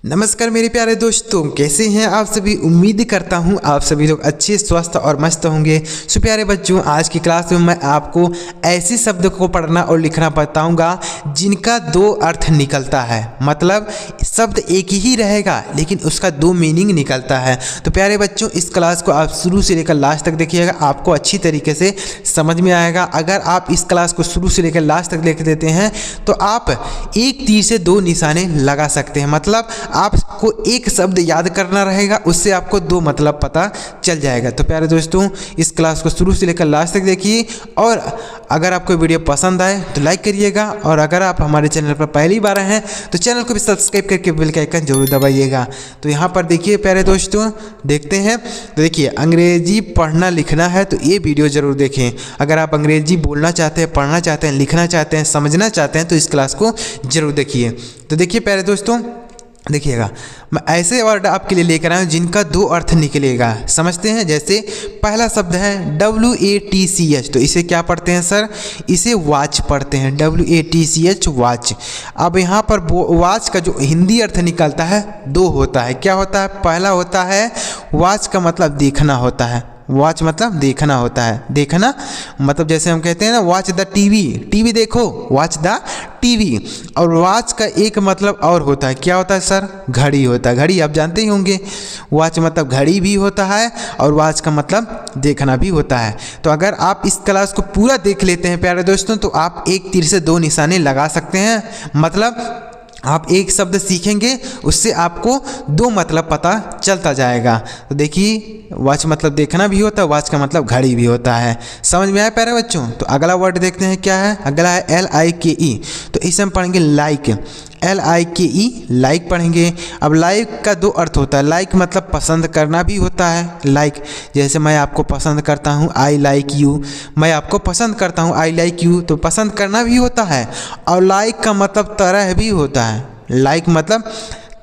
नमस्कार मेरे प्यारे दोस्तों, कैसे हैं आप सभी। उम्मीद करता हूं आप सभी लोग अच्छे, स्वस्थ और मस्त होंगे। सो प्यारे बच्चों, आज की क्लास में मैं आपको ऐसे शब्द को पढ़ना और लिखना बताऊंगा जिनका दो अर्थ निकलता है। मतलब शब्द एक ही रहेगा लेकिन उसका दो मीनिंग निकलता है। तो प्यारे बच्चों, इस क्लास को आप शुरू से लेकर लास्ट तक देखिएगा, आपको अच्छी तरीके से समझ में आएगा। अगर आप इस क्लास को शुरू से लेकर लास्ट तक देख देते हैं तो आप एक तीर से दो निशाने लगा सकते हैं। मतलब आपको एक शब्द याद करना रहेगा, उससे आपको दो मतलब पता चल जाएगा। तो प्यारे दोस्तों, इस क्लास को शुरू से लेकर लास्ट तक देखिए और अगर आपको वीडियो पसंद आए तो लाइक करिएगा, और अगर आप हमारे चैनल पर पहली बार आए हैं तो चैनल को भी सब्सक्राइब करके बेल का आइकन जरूर दबाइएगा। तो यहाँ पर देखिए प्यारे दोस्तों, देखते हैं। तो देखिए, अंग्रेजी पढ़ना लिखना है तो ये वीडियो ज़रूर देखें। अगर आप अंग्रेजी बोलना चाहते हैं, पढ़ना चाहते हैं, लिखना चाहते हैं, समझना चाहते हैं तो इस क्लास को जरूर देखिए। तो देखिए प्यारे दोस्तों, देखिएगा, मैं ऐसे वर्ड आपके लिए लेकर आया हूँ जिनका दो अर्थ निकलेगा। समझते हैं। जैसे पहला शब्द है WATCH, तो इसे क्या पढ़ते हैं सर? इसे वॉच पढ़ते हैं। WATCH watch. अब यहाँ पर वॉच का जो हिंदी अर्थ निकलता है दो होता है। क्या होता है? पहला होता है वॉच का मतलब देखना होता है। वॉच मतलब देखना होता है। देखना मतलब जैसे हम कहते हैं ना, वॉच द टीवी, टीवी देखो, वॉच द टीवी। और वॉच का एक मतलब और होता है। क्या होता है सर? घड़ी होता है। घड़ी आप जानते ही होंगे। वॉच मतलब घड़ी भी होता है और वॉच का मतलब देखना भी होता है। तो अगर आप इस क्लास को पूरा देख लेते हैं प्यारे दोस्तों तो आप एक तीर से दो निशाने लगा सकते हैं। मतलब आप एक शब्द सीखेंगे, उससे आपको दो मतलब पता चलता जाएगा। तो देखिए, वॉच मतलब देखना भी होता है, वॉच का मतलब घड़ी भी होता है। समझ में आया प्यारे बच्चों? तो अगला वर्ड देखते हैं क्या है। अगला है LIKE, तो इसे हम पढ़ेंगे लाइक। LIKE लाइक पढ़ेंगे। अब लाइक का दो अर्थ होता है। लाइक मतलब पसंद करना भी होता है। लाइक जैसे मैं आपको पसंद करता हूँ, I like you। मैं आपको पसंद करता हूँ, I like you, तो पसंद करना भी होता है। और लाइक का मतलब तरह भी होता है। लाइक मतलब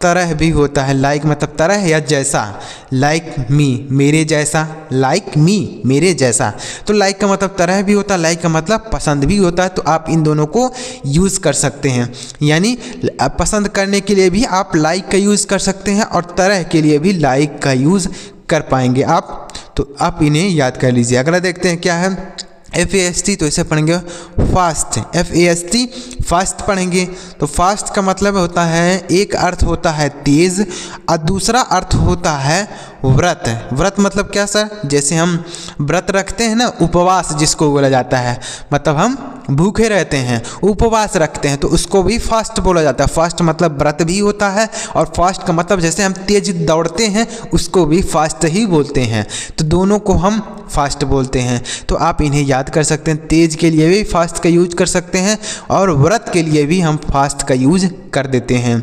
तरह भी होता है। लाइक मतलब तरह या जैसा। लाइक मी, मेरे जैसा। लाइक मी, मेरे जैसा। तो लाइक का मतलब तरह भी होता है, लाइक का मतलब पसंद भी होता है। तो आप इन दोनों को यूज़ कर सकते हैं। यानी पसंद करने के लिए भी आप लाइक का यूज़ कर सकते हैं और तरह के लिए भी लाइक का यूज़ कर पाएंगे आप। तो आप इन्हें याद कर लीजिए। अगला देखते हैं क्या है। FAST, तो इसे पढ़ेंगे फास्ट। FAST फास्ट पढ़ेंगे। तो फास्ट का मतलब होता है, एक अर्थ होता है तेज और दूसरा अर्थ होता है व्रत। व्रत मतलब क्या सर? जैसे हम व्रत रखते हैं ना, उपवास जिसको बोला जाता है, मतलब हम भूखे रहते हैं, उपवास रखते हैं, तो उसको भी फास्ट बोला जाता है। फास्ट मतलब व्रत भी होता है और फास्ट का मतलब जैसे हम तेज दौड़ते हैं उसको भी फास्ट ही बोलते हैं। तो दोनों को हम फास्ट बोलते हैं। तो आप इन्हें याद कर सकते हैं। तेज के लिए भी फास्ट का यूज कर सकते हैं और व्रत के लिए भी हम फास्ट का यूज कर देते हैं।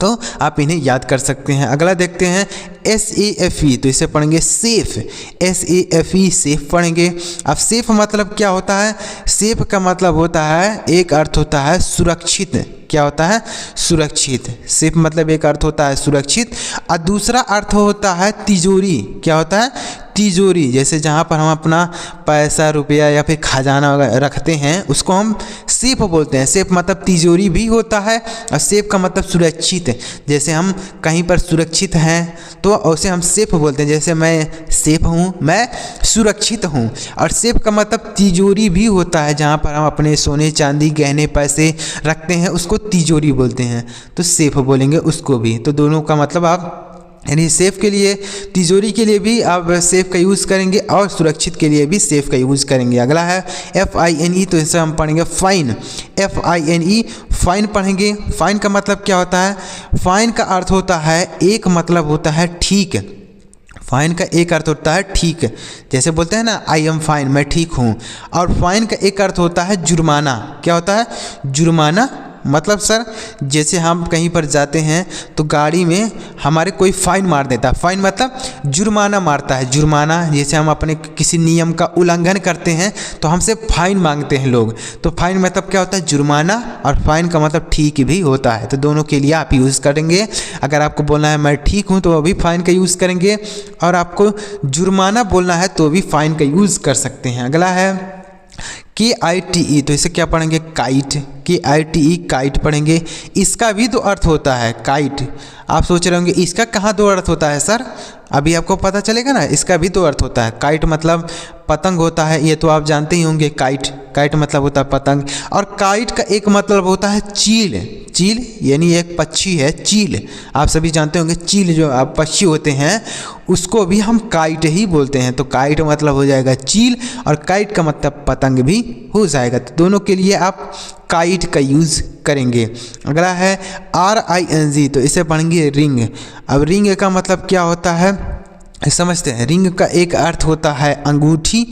तो आप इन्हें याद कर सकते हैं। अगला देखते हैं SAFE, तो इसे पढ़ेंगे सेफ। SAFE सेफ पढ़ेंगे। अब सेफ मतलब क्या होता है? सेफ का मतलब होता है, एक अर्थ होता है सुरक्षित। क्या होता है? सुरक्षित। सेफ मतलब एक अर्थ होता है सुरक्षित और दूसरा अर्थ होता है तिजोरी। क्या होता है? तिजोरी। जैसे जहाँ पर हम अपना पैसा, रुपया या फिर खजाना रखते हैं उसको हम सेफ बोलते हैं। सेफ मतलब तिजोरी भी होता है और सेफ का मतलब सुरक्षित। जैसे हम कहीं पर सुरक्षित हैं तो उसे हम सेफ बोलते हैं। जैसे मैं सेफ हूँ, मैं सुरक्षित हूँ। और सेफ का मतलब तिजोरी भी होता है, जहाँ पर हम अपने सोने चांदी गहने पैसे रखते हैं उसको तिजोरी बोलते हैं। तो सेफ बोलेंगे उसको भी। तो दोनों का मतलब आप यानी सेफ के लिए, तिजोरी के लिए भी आप सेफ का यूज़ करेंगे और सुरक्षित के लिए भी सेफ का यूज़ करेंगे। अगला है FINE, तो इसे हम पढ़ेंगे फाइन। FINE फाइन पढ़ेंगे। फाइन का मतलब क्या होता है? फाइन का अर्थ होता है, एक मतलब होता है ठीक। फाइन का एक अर्थ होता है ठीक। जैसे बोलते हैं ना, I am fine, मैं ठीक हूँ। और फाइन का एक अर्थ होता है जुर्माना। क्या होता है? जुर्माना मतलब सर, जैसे हम कहीं पर जाते हैं तो गाड़ी में हमारे कोई फ़ाइन मार देता है। फ़ाइन मतलब जुर्माना मारता है। जुर्माना जैसे हम अपने किसी नियम का उल्लंघन करते हैं तो हमसे फ़ाइन मांगते हैं लोग। तो फ़ाइन मतलब क्या होता है? जुर्माना। और फ़ाइन का मतलब ठीक भी होता है। तो दोनों के लिए आप यूज़ करेंगे। अगर आपको बोलना है मैं ठीक हूँ तो वो भी फ़ाइन का यूज़ करेंगे, और आपको जुर्माना बोलना है तो भी फ़ाइन का यूज़ कर सकते हैं। अगला है KITE, तो इसे क्या पढ़ेंगे? काइट। KITE काइट पढ़ेंगे। इसका भी दो अर्थ होता है, काइट। आप सोच रहे होंगे इसका कहाँ दो अर्थ होता है सर? अभी आपको पता चलेगा ना। इसका भी दो अर्थ होता है। काइट मतलब पतंग होता है, ये तो आप जानते ही होंगे। काइट, काइट मतलब होता है पतंग। और काइट का एक मतलब होता है चील। चील यानी एक पक्षी है, चील। आप सभी जानते होंगे चील जो पक्षी होते हैं उसको भी हम काइट ही बोलते हैं। तो काइट मतलब हो जाएगा चील और काइट का मतलब पतंग भी हो जाएगा। तो दोनों के लिए आप काइट का यूज़ करेंगे। अगला है RING, तो इसे पढ़ेंगे रिंग। अब रिंग का मतलब क्या होता है समझते हैं। रिंग का एक अर्थ होता है अंगूठी।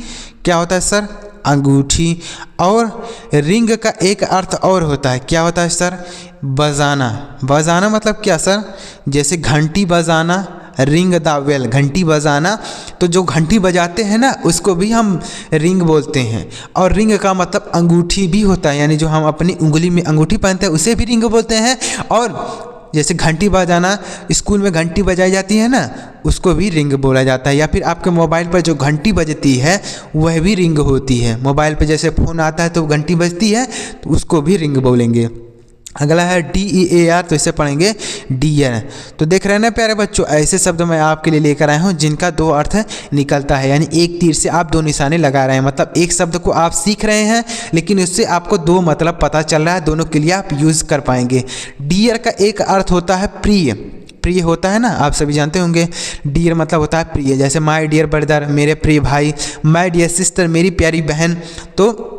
क्या होता है सर? अंगूठी। और रिंग का एक अर्थ और होता है, क्या होता है सर? बजाना। बजाना मतलब क्या सर? जैसे घंटी बजाना, रिंग द बेल, घंटी बजाना। तो जो घंटी बजाते हैं ना उसको भी हम रिंग बोलते हैं। और रिंग का मतलब अंगूठी भी होता है, यानी जो हम अपनी उंगली में अंगूठी पहनते हैं उसे भी रिंग बोलते हैं। और जैसे घंटी बजाना, स्कूल में घंटी बजाई जाती है ना, उसको भी रिंग बोला जाता है। या फिर आपके मोबाइल पर जो घंटी बजती है वह भी रिंग होती है। मोबाइल पे जैसे फ़ोन आता है तो घंटी बजती है, तो उसको भी रिंग बोलेंगे। अगला है DEAR, तो इसे पढ़ेंगे डियर। तो देख रहे हैं ना प्यारे बच्चों, ऐसे शब्द मैं आपके लिए लेकर आया हूँ जिनका दो अर्थ निकलता है, यानी एक तीर से आप दो निशाने लगा रहे हैं। मतलब एक शब्द को आप सीख रहे हैं लेकिन उससे आपको दो मतलब पता चल रहा है, दोनों के लिए आप यूज़ कर पाएंगे। डियर का एक अर्थ होता है प्रिय। प्रिय होता है ना, आप सभी जानते होंगे। डियर मतलब होता है प्रिय, जैसे माय डियर ब्रदर, मेरे प्रिय भाई, माय डियर सिस्टर, मेरी प्यारी बहन। तो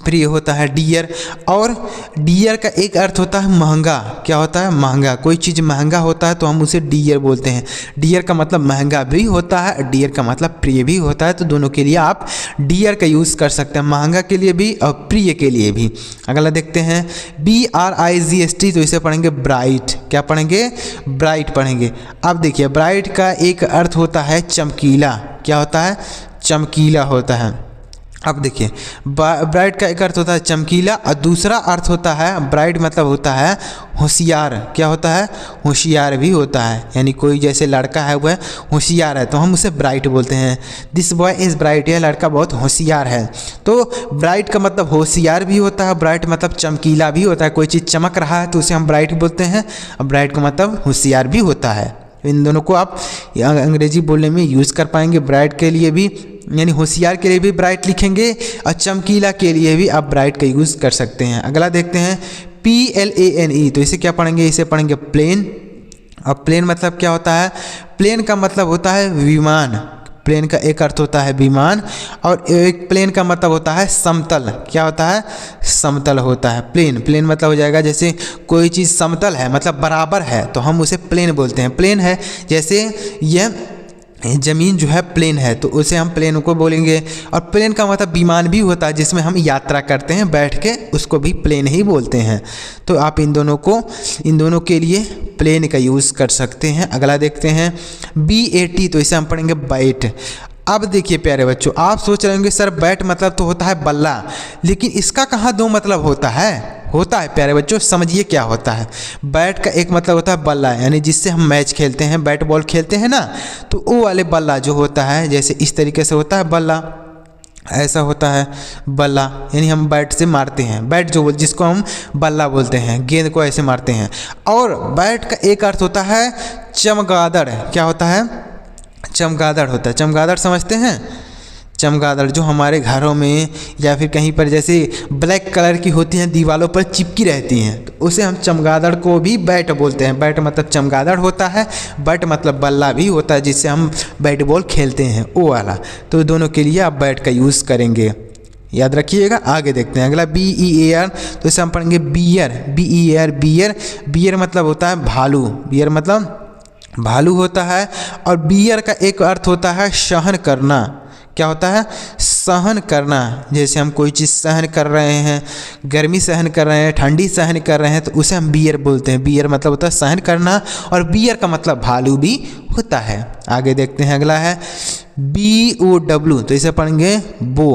प्रिय होता है डियर। और डियर का एक अर्थ होता है महंगा। क्या होता है? महंगा। कोई चीज़ महंगा होता है तो हम उसे डियर बोलते हैं। डियर का मतलब महंगा भी होता है, डियर का मतलब प्रिय भी होता है। तो दोनों के लिए आप डियर का यूज़ कर सकते हैं, महंगा के लिए भी और प्रिय के लिए भी। अगला देखते हैं BRIGHT, तो इसे पढ़ेंगे ब्राइट। क्या पढ़ेंगे? ब्राइट पढ़ेंगे। अब देखिए ब्राइट का एक अर्थ होता है चमकीला। क्या होता है? चमकीला होता है। अब देखिए ब्राइट का एक अर्थ होता है चमकीला और दूसरा अर्थ होता है ब्राइट मतलब होता है होशियार। क्या होता है? होशियार भी होता है, यानी कोई जैसे लड़का है वह होशियार है तो हम उसे ब्राइट बोलते हैं। दिस बॉय इज़ ब्राइट, यह लड़का बहुत होशियार है। तो ब्राइट का मतलब होशियार भी होता है, ब्राइट मतलब चमकीला भी होता है। कोई चीज़ चमक रहा है तो उसे हम ब्राइट बोलते हैं, और ब्राइट का मतलब होशियार भी होता है। इन दोनों को आप अंग्रेजी बोलने में यूज़ कर पाएंगे। ब्राइट के लिए भी यानी होशियार के लिए भी ब्राइट लिखेंगे और चमकीला के लिए भी आप ब्राइट का यूज़ कर सकते हैं। अगला देखते हैं PLANE, तो इसे क्या पढ़ेंगे? इसे पढ़ेंगे प्लेन। और प्लेन मतलब क्या होता है? प्लेन का मतलब होता है विमान। प्लेन का एक अर्थ होता है विमान और एक प्लेन का मतलब होता है समतल। क्या होता है? समतल होता है प्लेन। प्लेन मतलब हो जाएगा जैसे कोई चीज़ समतल है मतलब बराबर है तो हम उसे प्लेन बोलते हैं। प्लेन है जैसे यह ज़मीन जो है प्लेन है तो उसे हम प्लेन को बोलेंगे। और प्लेन का मतलब विमान भी होता है जिसमें हम यात्रा करते हैं बैठ के, उसको भी प्लेन ही बोलते हैं। तो आप इन दोनों के लिए प्लेन का यूज़ कर सकते हैं। अगला देखते हैं BAT, तो इसे हम पढ़ेंगे बैट। अब देखिए प्यारे बच्चों, आप सोच रहे होंगे सर बैट मतलब तो होता है बल्ला, लेकिन इसका कहाँ दो मतलब होता है प्यारे बच्चों, समझिए क्या होता है। बैट का एक मतलब होता है बल्ला, यानी जिससे हम मैच खेलते हैं, बैट बॉल खेलते हैं ना, तो वो वाले बल्ला जो होता है जैसे इस तरीके से होता है बल्ला, ऐसा होता है बल्ला, यानी हम बैट से मारते हैं। बैट जो जिसको हम बल्ला बोलते हैं, गेंद को ऐसे मारते हैं। और बैट का एक अर्थ होता है चमगादड़। क्या होता है? चमगादड़ होता है। चमगादड़ समझते हैं? चमगादड़ जो हमारे घरों में या फिर कहीं पर जैसे ब्लैक कलर की होती हैं, दीवारों पर चिपकी रहती हैं, तो उसे हम चमगादड़ को भी बैट बोलते हैं। बैट मतलब चमगादड़ होता है, बैट मतलब बल्ला भी होता है जिससे हम बैट बॉल खेलते हैं, वो वाला। तो दोनों के लिए आप बैट का यूज़ करेंगे, याद रखिएगा। आगे देखते हैं अगला BEAR, तो इसे हम पढ़ेंगे बियर। BEAR beer. बियर मतलब होता है भालू। बियर मतलब भालू होता है। और बियर का एक अर्थ होता है सहन करना। क्या होता है? सहन करना। जैसे हम कोई चीज़ सहन कर रहे हैं, गर्मी सहन कर रहे हैं, ठंडी सहन कर रहे हैं, तो उसे हम बियर बोलते हैं। बियर मतलब होता है सहन करना और बियर का मतलब भालू भी होता है। आगे देखते हैं अगला है BOW, तो इसे पढ़ेंगे बो।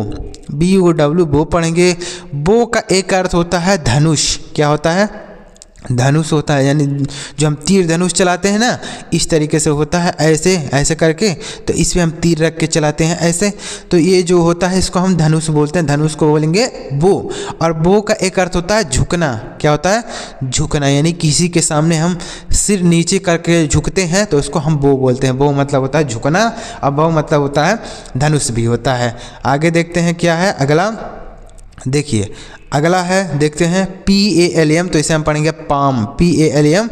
BOW बो पढ़ेंगे। बो का एक अर्थ होता है धनुष। क्या होता है? धनुष होता है, यानी जो हम तीर धनुष चलाते हैं ना, इस तरीके से होता है, ऐसे ऐसे करके, तो इसमें हम तीर रख के चलाते हैं ऐसे। तो ये जो होता है इसको हम धनुष बोलते हैं। धनुष को बोलेंगे बो। और बो का एक अर्थ होता है झुकना। क्या होता है? झुकना, यानी किसी के सामने हम सिर नीचे करके झुकते हैं तो उसको हम बो बोलते हैं। बो मतलब होता है झुकना, और बो मतलब होता है धनुष भी होता है। आगे देखते हैं क्या है अगला। देखिए अगला है, देखते हैं PALM, तो इसे हम पढ़ेंगे पाम। PALM,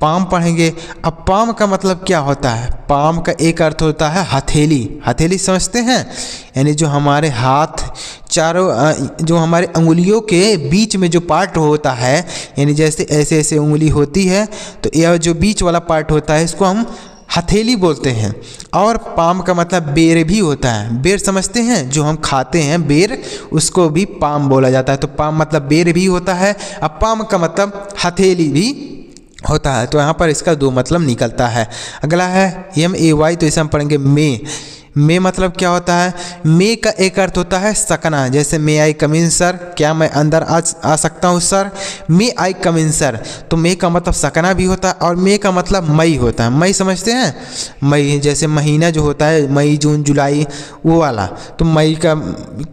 पाम पढ़ेंगे। अब पाम का मतलब क्या होता है? पाम का एक अर्थ होता है हथेली। हथेली समझते हैं? यानी जो हमारे हाथ चारों, जो हमारे उंगलियों के बीच में जो पार्ट होता है, यानी जैसे ऐसे ऐसे उंगली होती है, तो यह जो बीच वाला पार्ट होता है इसको हम हथेली बोलते हैं। और पाम का मतलब बेर भी होता है। बेर समझते हैं? जो हम खाते हैं बेर, उसको भी पाम बोला जाता है। तो पाम मतलब बेर भी होता है, अब पाम का मतलब हथेली भी होता है। तो यहाँ पर इसका दो मतलब निकलता है। अगला है MAY, तो इसे हम पढ़ेंगे मे। मे मतलब क्या होता है? मे का एक अर्थ होता है सकना। जैसे मे आई कम इन सर, क्या मैं अंदर आ सकता हूँ सर? मे आई कम इन सर। तो मे का मतलब सकना भी होता है, और मे का मतलब मई होता है। मई समझते हैं? मई, जैसे महीना जो होता है मई जून जुलाई, वो वाला। तो मई का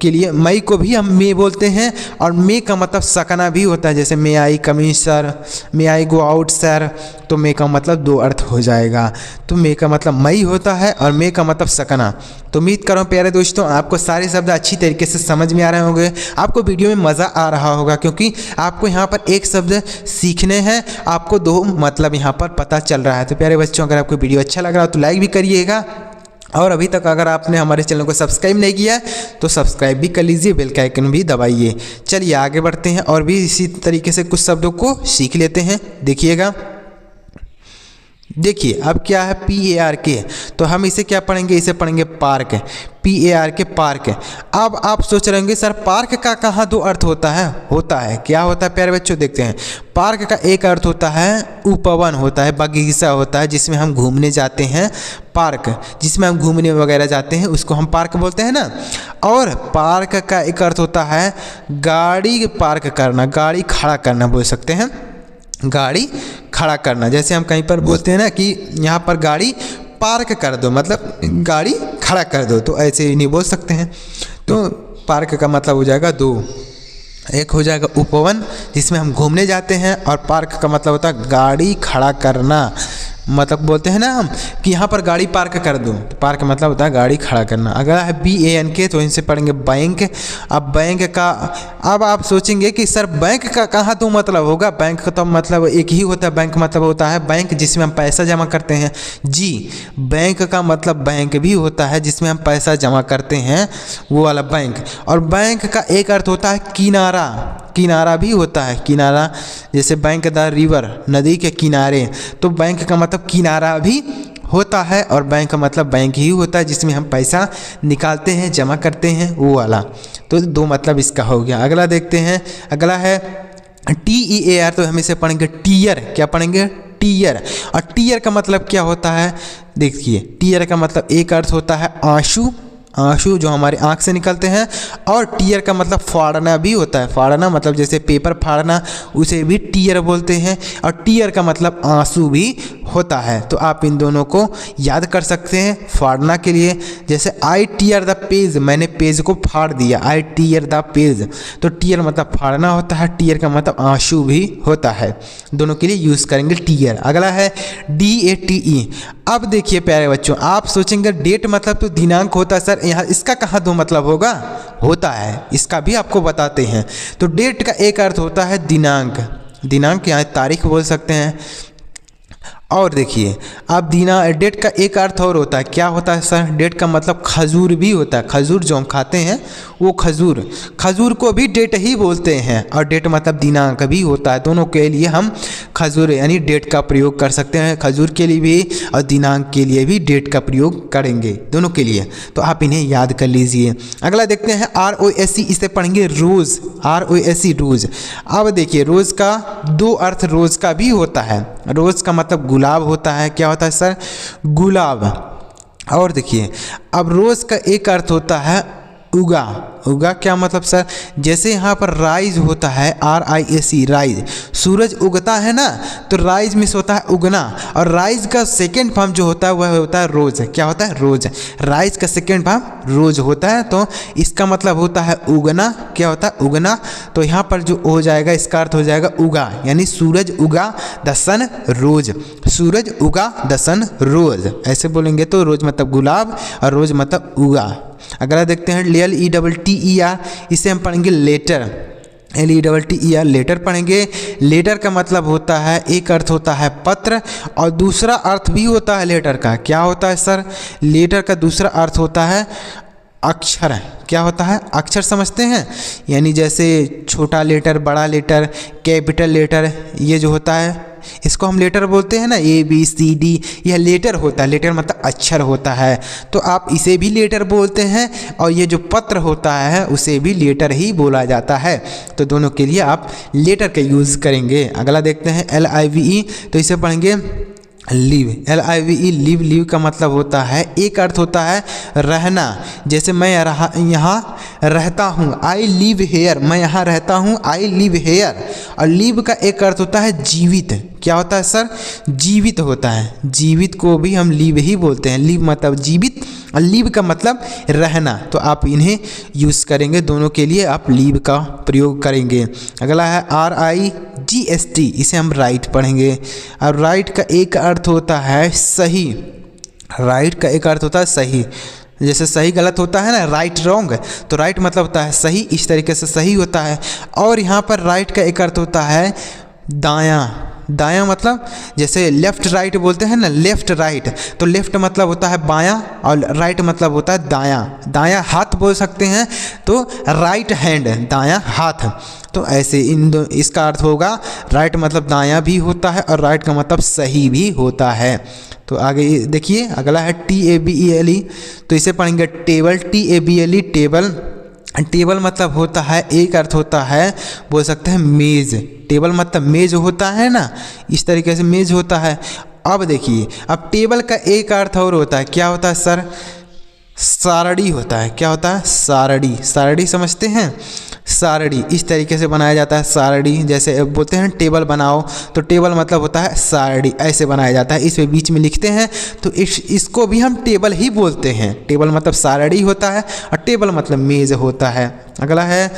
के लिए मई को भी हम मे बोलते हैं। और मे का मतलब सकना भी होता है, जैसे मे आई कम इन सर, मे आई गो आउट सर। तो मे का मतलब दो अर्थ हो जाएगा। तो मे का मतलब मई होता है और मे का मतलब सकना। तो उम्मीद कर रहा हूँ प्यारे दोस्तों आपको सारे शब्द अच्छी तरीके से समझ में आ रहे होंगे, आपको वीडियो में मज़ा आ रहा होगा, क्योंकि आपको यहाँ पर एक शब्द सीखने हैं, आपको दो मतलब यहाँ पर पता चल रहा है। तो प्यारे बच्चों, अगर आपको वीडियो अच्छा लग रहा हो तो लाइक भी करिएगा, और अभी तक अगर आपने हमारे चैनल को सब्सक्राइब नहीं किया है तो सब्सक्राइब भी कर लीजिए, बेल का आइकन भी दबाइए। चलिए आगे बढ़ते हैं और भी इसी तरीके से कुछ शब्दों को सीख लेते हैं। देखिएगा, देखिए अब क्या है PARK, तो हम इसे क्या पढ़ेंगे? इसे पढ़ेंगे पार्क। PARK, park. अब आप सोच रहे होंगे सर पार्क का कहाँ दो अर्थ होता है? क्या होता है प्यारे बच्चों? देखते हैं। पार्क का एक अर्थ होता है उपवन होता है, बगीचा होता है, जिसमें हम घूमने जाते हैं। पार्क जिसमें हम घूमने वगैरह जाते हैं उसको हम पार्क बोलते हैं ना। और पार्क का एक अर्थ होता है गाड़ी पार्क करना, गाड़ी खड़ा करना बोल सकते हैं, गाड़ी खड़ा करना। जैसे हम कहीं पर बोलते हैं ना कि यहाँ पर गाड़ी पार्क कर दो, मतलब गाड़ी खड़ा कर दो, तो ऐसे ही नहीं बोल सकते हैं। तो पार्क का मतलब हो जाएगा दो, एक हो जाएगा उपवन जिसमें हम घूमने जाते हैं, और पार्क का मतलब होता है गाड़ी खड़ा करना। मतलब बोलते हैं ना हम कि यहाँ पर गाड़ी पार्क कर दो, तो पार्क मतलब होता है गाड़ी खड़ा करना। अगला है BANK, तो इनसे पढ़ेंगे बैंक। अब बैंक का, अब आप सोचेंगे कि सर बैंक का कहाँ तो मतलब होगा? बैंक का तो मतलब एक ही होता है। बैंक मतलब होता है बैंक जिसमें हम पैसा जमा करते हैं। जी, बैंक का मतलब बैंक भी होता है जिसमें हम पैसा जमा करते हैं, वो वाला बैंक। और बैंक का एक अर्थ होता है किनारा, किनारा भी होता है, किनारा। जैसे बैंक द रिवर, नदी के किनारे, तो बैंक का मतलब किनारा भी होता है, और बैंक का मतलब बैंक ही होता है जिसमें हम पैसा निकालते हैं, जमा करते हैं, वो वाला। तो दो मतलब इसका हो गया। अगला देखते हैं, अगला है TEAR, तो हम इसे पढ़ेंगे टीयर। क्या पढ़ेंगे? टीयर। और टीयर का मतलब क्या होता है? देखिए, टीयर का मतलब एक अर्थ होता है आंसू, आंसू जो हमारे आँख से निकलते हैं। और टीयर का मतलब फाड़ना भी होता है, फाड़ना मतलब जैसे पेपर फाड़ना, उसे भी टीयर बोलते हैं। और टीयर का मतलब आंसू भी होता है। तो आप इन दोनों को याद कर सकते हैं फाड़ना के लिए। जैसे आई टीयर द पेज, मैंने पेज को फाड़ दिया, आई टीयर द पेज। तो टीयर मतलब फाड़ना होता है, टीयर का मतलब आंसू भी होता है। दोनों के लिए यूज़ करेंगे टीयर। अगला है DATE। अब देखिए प्यारे बच्चों, आप सोचेंगे डेट मतलब तो दिनांक होता है सर, यहाँ इसका कहाँ दो मतलब होता है, इसका भी आपको बताते हैं। तो डेट का एक अर्थ होता है दिनांक, दिनांक यहाँ तारीख बोल सकते हैं। और देखिए अब डेट का एक अर्थ और होता है, क्या होता है सर? डेट का मतलब खजूर भी होता है, खजूर जो हम खाते हैं वो खजूर, खजूर को भी डेट ही बोलते हैं। और डेट मतलब दिनांक भी होता है। दोनों के लिए हम खजूर यानी डेट का प्रयोग कर सकते हैं, खजूर के लिए भी और दिनांक के लिए भी डेट का प्रयोग करेंगे, दोनों के लिए। तो आप इन्हें याद कर लीजिए। अगला देखते हैं ROSE, इसे पढ़ेंगे रोज़, ROSE रोज़। अब देखिए रोज़ का दो अर्थ रोज़ का भी होता है। रोज़ का मतलब गुलाब होता है। क्या होता है सर? गुलाब। और देखिए अब रोज़ का एक अर्थ होता है उगा। उगा क्या मतलब सर, जैसे यहाँ पर राइज होता है, RISE राइज, सूरज उगता है ना, तो राइज मिस होता है उगना, और राइज का सेकेंड फॉर्म जो होता है वह होता है रोज। क्या होता है, रोज। राइज का सेकेंड फॉर्म रोज होता है, तो इसका मतलब होता है उगना। क्या होता है, उगना। तो यहाँ पर जो हो जाएगा इसका अर्थ हो जाएगा उगा, यानी सूरज उगा द सन रोज, सूरज उगा द सन रोज। ऐसे बोलेंगे तो रोज मतलब गुलाब और रोज मतलब उगा। अगला देखते हैं LETTER, इसे हम पढ़ेंगे लेटर। LETTER लेटर पढ़ेंगे। लेटर का मतलब होता है, एक अर्थ होता है पत्र और दूसरा अर्थ भी होता है लेटर का। क्या होता है सर, लेटर का दूसरा अर्थ होता है अक्षर। क्या होता है, अक्षर समझते हैं, यानी जैसे छोटा लेटर, बड़ा लेटर, कैपिटल लेटर, ये जो होता है इसको हम लेटर बोलते हैं ना, ABCD, यह लेटर होता है। लेटर मतलब अक्षर होता है, तो आप इसे भी लेटर बोलते हैं, और ये जो पत्र होता है उसे भी लेटर ही बोला जाता है। तो दोनों के लिए आप लेटर का यूज़ करेंगे। अगला देखते हैं LIVE, तो इसे पढ़ेंगे लिव। LIVE live. लिव का मतलब होता है, एक अर्थ होता है रहना, जैसे मैं यहाँ रहता हूँ, आई लिव हेयर, मैं यहाँ रहता हूँ, आई लिव हेयर। और लिव का एक अर्थ होता है जीवित। क्या होता है सर, जीवित होता है, जीवित को भी हम लिव ही बोलते हैं। लिव मतलब जीवित और लिव का मतलब रहना, तो आप इन्हें यूज़ करेंगे, दोनों के लिए आप लिव का प्रयोग करेंगे। अगला है RIGHT, इसे हम राइट पढ़ेंगे। और राइट का एक अर्थ होता है सही। राइट का एक अर्थ होता है सही, जैसे सही गलत होता है ना, राइट रॉन्ग, तो राइट मतलब होता है सही, इस तरीके से सही होता है। और यहाँ पर राइट का एक अर्थ होता है दायां। दायां मतलब जैसे लेफ़्ट राइट बोलते हैं ना, लेफ़्ट राइट, तो लेफ़्ट मतलब होता है बायां और राइट मतलब होता है दायां। दायां हाथ बोल सकते हैं, तो राइट हैंड, दायां हाथ। तो ऐसे इसका अर्थ होगा, राइट मतलब दायां भी होता है और राइट का मतलब सही भी होता है। तो आगे देखिए, अगला है TABLE, तो इसे पढ़ेंगे टेबल। TABLE table. टेबल मतलब होता है, एक अर्थ होता है, बोल सकते हैं मेज़। टेबल मतलब मेज़ होता है ना, इस तरीके से मेज़ होता है। अब देखिए, अब टेबल का एक अर्थ और होता है, क्या होता है सर, सारड़ी होता है। क्या होता है, सारड़ी। सारड़ी समझते हैं, सारड़ी इस तरीके से बनाया जाता है। सारड़ी जैसे बोलते हैं टेबल बनाओ, तो टेबल मतलब होता है सारड़ी, ऐसे बनाया जाता है, इसमें बीच में लिखते हैं, तो इसको भी हम टेबल ही बोलते हैं। टेबल मतलब सारड़ी होता है और टेबल मतलब मेज़ होता है। अगला है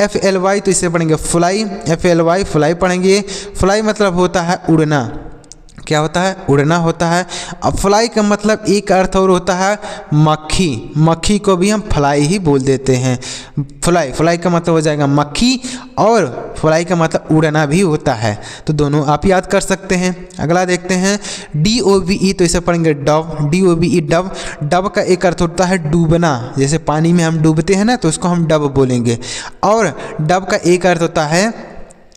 FLY, तो इसे पढ़ेंगे फ्लाई। FLY फ्लाई पढ़ेंगे। फ्लाई मतलब होता है उड़ना। क्या होता है, उड़ना होता है। अब फ्लाई का मतलब एक अर्थ और होता है मक्खी। मक्खी को भी हम फ्लाई ही बोल देते हैं। फ्लाई, फ्लाई का मतलब हो जाएगा मक्खी, और फ्लाई का मतलब उड़ना भी होता है, तो दोनों आप याद कर सकते हैं। अगला देखते हैं DOVE, तो इसे पढ़ेंगे डव। DOVE Dove. डव का एक अर्थ होता है डूबना, जैसे पानी में हम डूबते हैं ना, तो उसको हम डव बोलेंगे। और डव का एक अर्थ होता है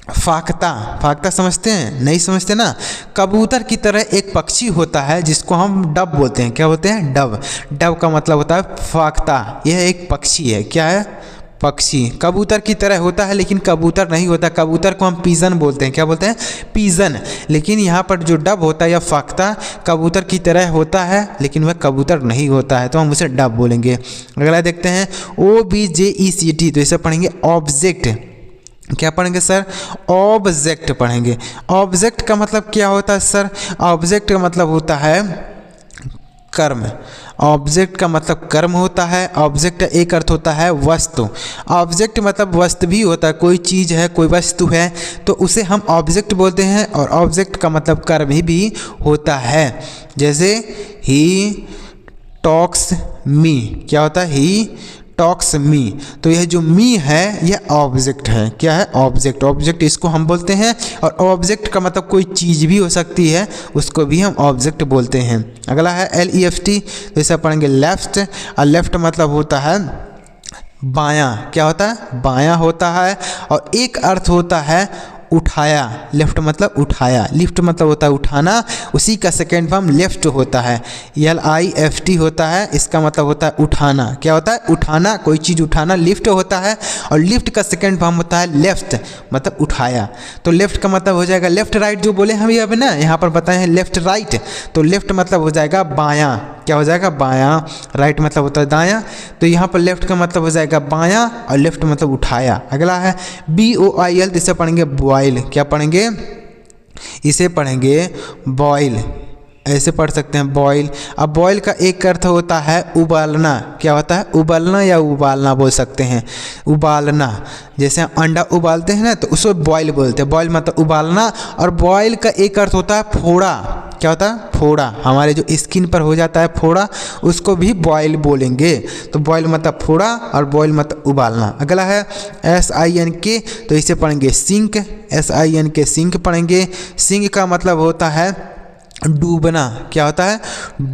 फाख्ता। फाख्ता समझते हैं, नहीं समझते ना, कबूतर की तरह एक पक्षी होता है जिसको हम डव बोलते हैं। क्या बोलते हैं, डव। डव का मतलब होता है फाख्ता, यह एक पक्षी है। क्या है, पक्षी। कबूतर की तरह होता है लेकिन कबूतर नहीं होता, कबूतर को हम पीजन बोलते हैं। क्या बोलते हैं, पीजन। लेकिन यहाँ पर जो डव होता है या फाख्ता, कबूतर की तरह होता है लेकिन वह कबूतर नहीं होता है, तो हम उसे डव बोलेंगे। अगला देखते हैं OBJECT, तो इसे पढ़ेंगे ऑब्जेक्ट। क्या पढ़ेंगे सर, ऑब्जेक्ट पढ़ेंगे। ऑब्जेक्ट का मतलब क्या होता है सर, ऑब्जेक्ट का मतलब होता है कर्म। ऑब्जेक्ट का मतलब कर्म होता है। ऑब्जेक्ट का एक अर्थ होता है वस्तु। ऑब्जेक्ट मतलब वस्तु भी होता है, कोई चीज़ है, कोई वस्तु है, तो उसे हम ऑब्जेक्ट बोलते हैं। और ऑब्जेक्ट का मतलब कर्म ही भी होता है, जैसे ही टॉक्स मी। क्या होता है, ही टॉक्स मी, तो यह जो मी है यह ऑब्जेक्ट है। क्या है, ऑब्जेक्ट। ऑब्जेक्ट इसको हम बोलते हैं, और ऑब्जेक्ट का मतलब कोई चीज़ भी हो सकती है, उसको भी हम ऑब्जेक्ट बोलते हैं। अगला है LEFT, तो इसे पढ़ेंगे लेफ्ट। और लेफ्ट मतलब होता है बायां। क्या होता है, बायां होता है। और एक अर्थ होता है उठाया। लेफ्ट मतलब उठाया, लिफ्ट मतलब होता है उठाना, उसी का सेकेंड फॉर्म लेफ्ट होता है। LIFT होता है, इसका मतलब होता है उठाना। क्या होता है, उठाना, कोई चीज़ उठाना, लिफ्ट होता है। और लिफ्ट का सेकेंड फॉर्म होता है लेफ्ट, मतलब उठाया। तो लेफ्ट का मतलब हो जाएगा लेफ्ट राइट, जो बोले हम अब ना यहाँ पर बताए हैं लेफ्ट राइट, तो लेफ्ट मतलब हो जाएगा बायां। क्या हो जाएगा बायां, राइट मतलब होता है दायां, तो यहाँ पर लेफ्ट का मतलब हो जाएगा बायां और लेफ्ट मतलब उठाया। अगला है BOIL, इसे पढ़ेंगे बॉयल, क्या पढ़ेंगे, इसे पढ़ेंगे बॉयल, ऐसे पढ़ सकते हैं बॉयल। अब बॉयल का एक अर्थ होता है उबालना, क्या होता है उबालना या उबालना बोल सकते हैं, उबालना, जैसे अंडा उबालते हैं ना तो उसको बॉयल बोलते हैं, बॉयल मतलब उबालना। और बॉयल का एक अर्थ होता है फोड़ा, क्या होता है फोड़ा, हमारे जो स्किन पर हो जाता है फोड़ा उसको भी बॉयल बोलेंगे। तो बॉयल मतलब फोड़ा और बॉयल मतलब उबालना। अगला है SINK, तो इसे पढ़ेंगे सिंक, SINK सिंक पढ़ेंगे। सिंक का मतलब होता है डूबना, क्या होता है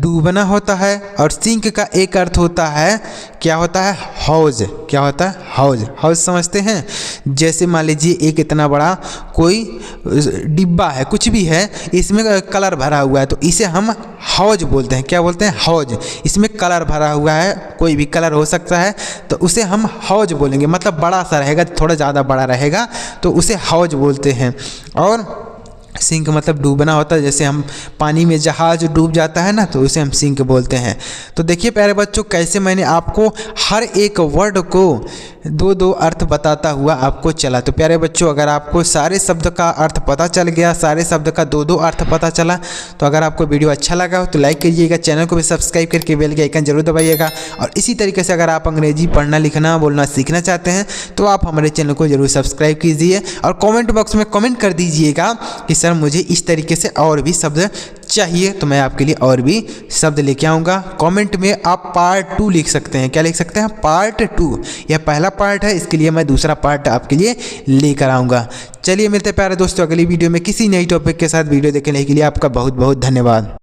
डूबना होता है। और सिंक का एक अर्थ होता है, क्या होता है हौज, क्या होता है हौज, हौज समझते हैं। जैसे मान लीजिए एक इतना बड़ा कोई डिब्बा है, कुछ भी है, इसमें कलर भरा हुआ है तो इसे हम हौज बोलते हैं, क्या बोलते हैं हौज। इसमें कलर भरा हुआ है, कोई भी कलर हो सकता है, तो उसे हम हौज बोलेंगे, मतलब बड़ा सा रहेगा, थोड़ा ज़्यादा बड़ा रहेगा तो उसे हौज बोलते हैं। और सिंक मतलब डूबना होता है, जैसे हम पानी में जहाज डूब जाता है ना तो उसे हम सिंक बोलते हैं। तो देखिए प्यारे बच्चों कैसे मैंने आपको हर एक वर्ड को दो दो अर्थ बताता हुआ आपको चला। तो प्यारे बच्चों अगर आपको सारे शब्द का अर्थ पता चल गया, सारे शब्द का दो दो अर्थ पता चला, तो अगर आपको वीडियो अच्छा लगा हो तो लाइक करिएगा, चैनल को भी सब्सक्राइब करके बेल के आइकन जरूर दबाइएगा। और इसी तरीके से अगर आप अंग्रेजी पढ़ना लिखना बोलना सीखना चाहते हैं तो आप हमारे चैनल को जरूर सब्सक्राइब कीजिए और कॉमेंट बॉक्स में कमेंट कर दीजिएगा कि सर मुझे इस तरीके से और भी शब्द चाहिए, तो मैं आपके लिए और भी शब्द लेके आऊँगा। कमेंट में आप पार्ट 2 लिख सकते हैं, क्या लिख सकते हैं पार्ट 2, यह पहला पार्ट है, इसके लिए मैं दूसरा पार्ट आपके लिए लेकर आऊँगा। चलिए मिलते हैं प्यारे दोस्तों अगली वीडियो में किसी नई टॉपिक के साथ। वीडियो देखने के लिए आपका बहुत बहुत धन्यवाद।